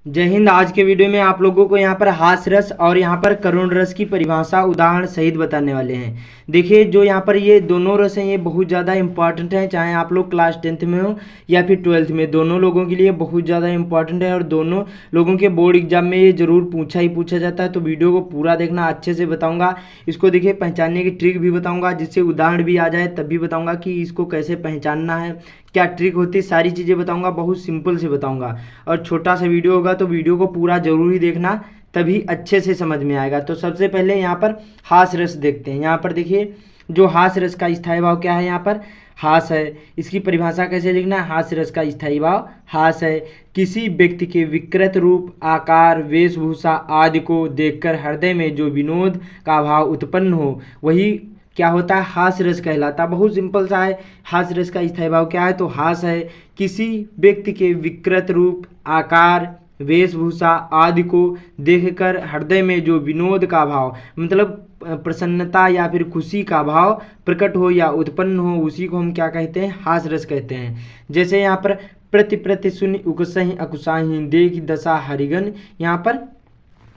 जय हिंद। आज के वीडियो में आप लोगों को यहाँ पर हास्य रस और यहाँ पर करुण रस की परिभाषा उदाहरण सहित बताने वाले हैं। देखिए, जो यहाँ पर ये दोनों रस हैं ये बहुत ज़्यादा इंपॉर्टेंट हैं, चाहे आप लोग क्लास 10th में हो या फिर 12th में, दोनों लोगों के लिए बहुत ज़्यादा इंपॉर्टेंट है और दोनों लोगों के बोर्ड एग्जाम में ये ज़रूर पूछा ही पूछा जाता है। तो वीडियो को पूरा देखना, अच्छे से बताऊँगा। इसको देखिए पहचानने की ट्रिक भी बताऊँगा, जिससे उदाहरण भी आ जाए, तब भी बताऊँगा कि इसको कैसे पहचानना है, क्या ट्रिक होती है, सारी चीज़ें बताऊंगा। बहुत सिंपल से बताऊंगा और छोटा सा वीडियो होगा, तो वीडियो को पूरा जरूर ही देखना, तभी अच्छे से समझ में आएगा। तो सबसे पहले यहाँ पर हास्य रस देखते हैं। यहाँ पर देखिए, जो हास्य रस का स्थायी भाव क्या है, यहाँ पर हास है। इसकी परिभाषा कैसे लिखना है? हास्य रस का स्थायी भाव हास है। किसी व्यक्ति के विकृत रूप, आकार, वेशभूषा आदि को देखकर हृदय में जो विनोद का भाव उत्पन्न हो, वही क्या होता है? हास्य रस कहलाता। बहुत सिंपल सा है। हास्य रस का स्थायी भाव क्या है? तो हास है। किसी व्यक्ति के विकृत रूप, आकार, वेशभूषा आदि को देखकर हृदय में जो विनोद का भाव, मतलब प्रसन्नता या फिर खुशी का भाव प्रकट हो या उत्पन्न हो, उसी को हम क्या कहते हैं? हास्य रस कहते हैं। जैसे यहाँ पर प्रति प्रति शून्य उकसहि अकुसाहि देख दशा हरिगन, यहाँ पर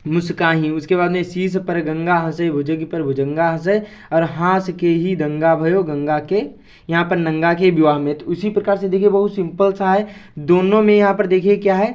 मुस्काही। उसके बाद में शीश पर गंगा हंसे, भुजंग पर भुजंगा हंसे, और हास के ही दंगा भयो गंगा के, यहाँ पर नंगा के विवाह में। तो उसी प्रकार से देखिए, बहुत सिंपल सा है। दोनों में यहाँ पर देखिए क्या है?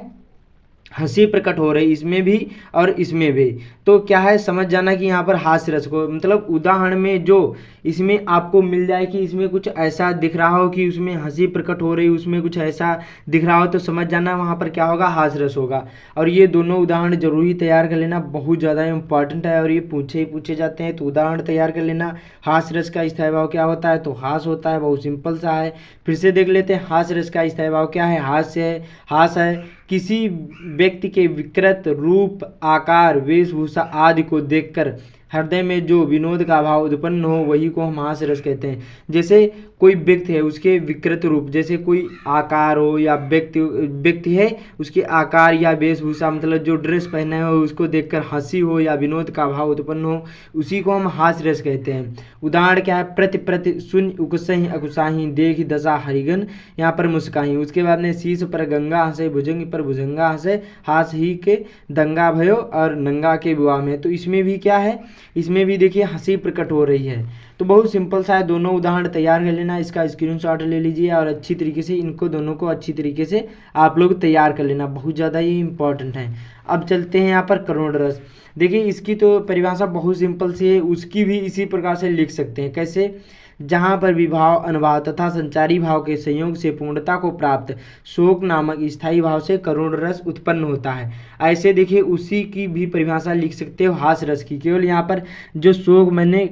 हंसी प्रकट हो रही, इसमें भी और इसमें भी। तो क्या है, समझ जाना कि यहाँ पर हास्य रस को, मतलब उदाहरण में जो इसमें आपको मिल जाए कि इसमें कुछ ऐसा दिख रहा हो कि उसमें हंसी प्रकट हो रही, उसमें कुछ ऐसा दिख रहा हो, तो समझ जाना वहाँ पर क्या होगा? हास्य रस होगा। और ये दोनों उदाहरण जरूर ही तैयार कर लेना, बहुत ज़्यादा इंपॉर्टेंट है और ये पूछे ही पूछे जाते हैं। तो उदाहरण तैयार कर लेना। हास्य रस का स्थायी भाव क्या होता है? तो हास होता है। बहुत सिंपल सा है। फिर से देख लेते हैं। हास्य रस का स्थायी भाव क्या है? हास्य है, हास है। किसी व्यक्ति के विकृत रूप, आकार, वेशभूषा आदि को देखकर हृदय में जो विनोद का भाव उत्पन्न हो, वही को हम हास्य रस कहते हैं। जैसे कोई व्यक्ति है, उसके विकृत रूप, जैसे कोई आकार हो या व्यक्ति है, उसके आकार या वेशभूषा, मतलब जो ड्रेस पहने हो उसको देखकर हंसी हो या विनोद का भाव उत्पन्न हो, उसी को हम हास्य रस कहते हैं। उदाहरण क्या है? प्रति प्रति शून्य उकसहि अकुसाहि देख दशा हरिगन, यहाँ पर मुस्काही। उसके बाद में शीश पर गंगा हंसे, भुजंग पर भुजंगा हंसे, हास ही के दंगा भयो और नंगा के विवाह में। तो इसमें भी क्या है? इसमें भी देखिए हंसी प्रकट हो रही है। तो बहुत सिंपल सा है। दोनों उदाहरण तैयार कर लेना, इसका स्क्रीनशॉट ले लीजिए और अच्छी तरीके से इनको दोनों को अच्छी तरीके से आप लोग तैयार कर लेना, बहुत ज़्यादा ये इंपॉर्टेंट है। अब चलते हैं यहाँ पर करुण रस। देखिए, इसकी तो परिभाषा बहुत सिंपल सी है, उसकी भी इसी प्रकार से लिख सकते हैं। कैसे? जहाँ पर विभाव, अनुभाव तथा संचारी भाव के संयोग से पूर्णता को प्राप्त शोक नामक स्थायी भाव से करुण रस उत्पन्न होता है। ऐसे देखिए, उसी की भी परिभाषा लिख सकते हो हास्य रस की। केवल यहाँ पर जो शोक मैंने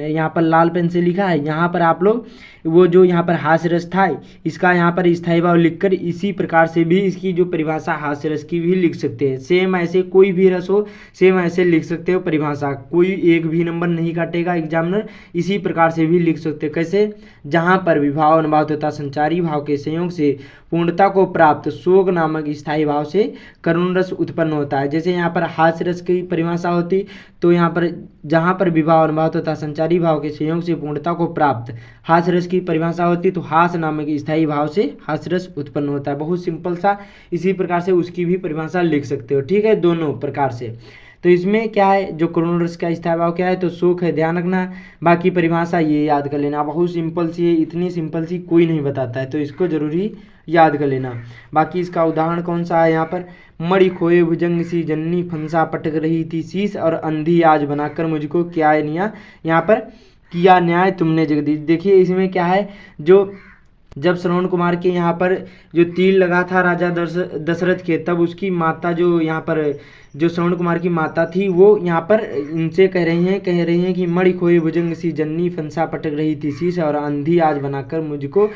यहाँ पर लाल पेन से लिखा है, यहाँ पर आप लोग वो जो यहाँ पर हास्य रस था, इसका यहाँ पर स्थायी भाव लिखकर इसी प्रकार से भी इसकी जो परिभाषा हास्य रस की भी लिख सकते हैं। सेम ऐसे कोई भी रस हो, सेम ऐसे लिख सकते हो परिभाषा, कोई एक भी नंबर नहीं काटेगा एग्जामिनर। इसी प्रकार से भी लिख सकते हैं। कैसे? जहाँ पर विभाव, अनुभाव तथा संचारी भाव के संयोग से पूर्णता को प्राप्त शोक नामक स्थायी भाव से करुण रस उत्पन्न होता है। जैसे यहाँ पर हास्य रस की परिभाषा होती, तो यहाँ पर जहाँ पर विभाव, अनुभाव तथा संचारी भाव के संयोग से पूर्णता को प्राप्त हास्य रस की परिभाषा होती, तो हास नामक स्थायी भाव से हास्य रस उत्पन्न होता है। बहुत सिंपल सा। इसी प्रकार से उसकी भी परिभाषा लिख सकते हो, ठीक है, दोनों प्रकार से। तो इसमें क्या है, जो करुण रस का स्थायी भाव क्या है? तो शोक है, ध्यान रखना। बाकी परिभाषा ये याद कर लेना, बहुत सिंपल सी है, इतनी सिंपल सी कोई नहीं बताता है, तो इसको जरूरी याद कर लेना। बाकी इसका उदाहरण कौन सा है? यहाँ पर मणि खोए भुजंग सी जननी फंसा पटक रही थी शीश, और अंधी आज बनाकर मुझको क्या निया, यहाँ पर किया न्याय तुमने जगदीश। देखिए, इसमें क्या है, जो जब श्रवण कुमार के यहाँ पर जो तीर लगा था राजा दशरथ के, तब उसकी माता, जो यहाँ पर जो श्रवण कुमार की माता थी, वो यहाँ पर इनसे कह रही हैं कि मणि खोए भुजंग सी जननी फंसा पटक रही थी शीश, और अंधी आज बनाकर मुझको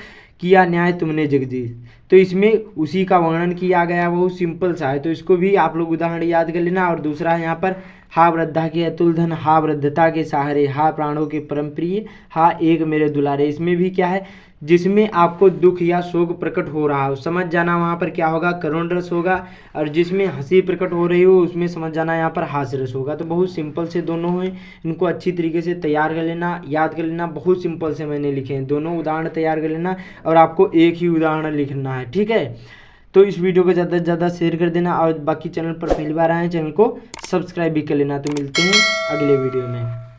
किया न्याय तुमने जगदीश। तो इसमें उसी का वर्णन किया गया, बहुत सिंपल सा है। तो इसको भी आप लोग उदाहरण याद कर लेना। और दूसरा है यहाँ पर हा वृद्धा के अतुल धन, हा वृद्धता के सहारे, हा प्राणों के परम प्रिय, हा एक मेरे दुलारे। इसमें भी क्या है, जिसमें आपको दुख या शोक प्रकट हो रहा हो, समझ जाना वहाँ पर क्या होगा? करुण रस होगा। और जिसमें हंसी प्रकट हो रही हो, उसमें समझ जाना यहाँ पर हास्य रस होगा। तो बहुत सिंपल से दोनों हैं, इनको अच्छी तरीके से तैयार कर लेना, याद कर लेना। बहुत सिंपल से मैंने लिखे हैं, दोनों उदाहरण तैयार कर लेना और आपको एक ही उदाहरण लिखना है, ठीक है। तो इस वीडियो को ज़्यादा से ज़्यादा शेयर कर देना और बाकी चैनल पर पहली बार आए हैं चैनल को सब्सक्राइब भी कर लेना। तो मिलते हैं अगले वीडियो में।